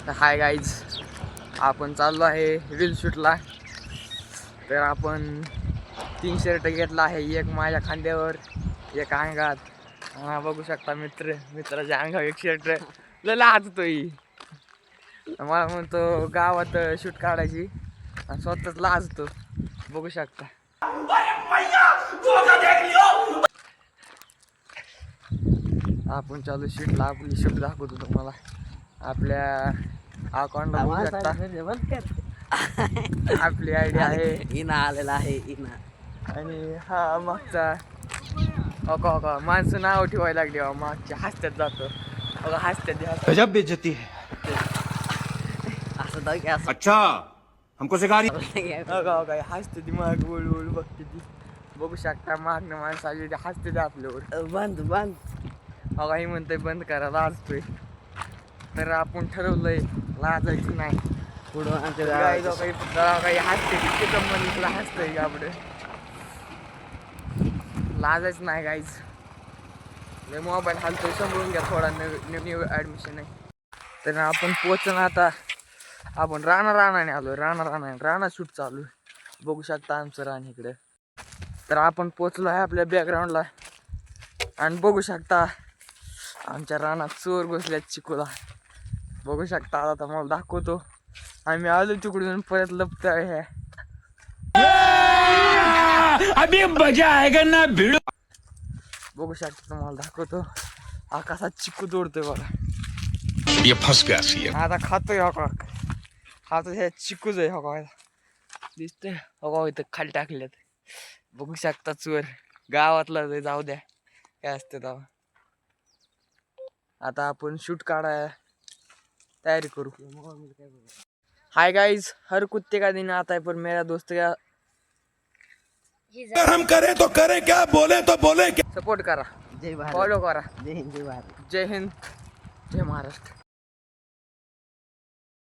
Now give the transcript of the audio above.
Hi guys, आपण चाललो आहे रील शूटला. तर आपण 3 शर्ट घेतला आहे, एक माझ्या खांद्यावर एक अंगात. बघू शकता मित्राच्या अंगावर एक शर्ट लय लाजतोय. मला म्हणतो गावात शूट काढायची आणि स्वतःच लाजतो. बघू शकता. आपण चालू शूटला, आपली शूट दाखवतो तुम्हाला. आपल्या अकाउंटला बघू शकता. आपली आयडी आहे इना आलेला आहे इना. आणि हा मागचा हो माणसं नाव ठेवायला लागली. मागच्या हसत्यात जातो बघा, हसत्यात गजब बेइज्जती है. असं तर काय अच्छा हमको सिखा रही काय हसते ती माग बोल बोल बघते ती. बघू शकता मागणं माणसं आली हसते ते आपल्यावर. बंद बंद बघा ही म्हणतोय बंद करा, लाजतोय. तर आपण ठरवलंय लाजायचं नाही. पुढं आमच्या काही गावात काही हसते तिथे कंपनीला हसतंय आपलं. लाजायचं नाही गाईज. मोबाईल हालतोय, सांभाळून घ्या थोडा. न्यू ॲडमिशन आहे. तर आपण पोचन आता. आपण रानाने आलो. राणा शूट चालू आहे. बघू शकता आमचं रान इकडं. तर आपण पोचलो आहे आपल्या बॅकग्राऊंडला आणि बघू शकता आमच्या रानात चोर घुसल्यात चिकूला. बघू शकता. आता मला दाखवतो. आम्ही आलो तिकडून परत लपतोय. अभी मजा आएगा ना भिड़ो. बघू शकता, तुम्हाला दाखवतो. आकाशात चिकू तोडतोय बघा. ये फंस गया सी. आता खातोय खातो हे चिकूच आहे. हो दिसतंय. हो इथं खाली टाकल्यात. बघू शकता चोर. गावातला जाऊ द्या काय असते तेव्हा. आता आपण शूट काढाय तयारी करू. हाय गाइस, हर कुत्ते का दिन आता है पर मेरा दोस्त का अगर हम करें तो करें क्या, बोले तो बोले क्या. सपोर्ट करा, जय भारत, फॉलो करा. जय हिंद, जय भारत. जय हिंद, जय महाराष्ट्र.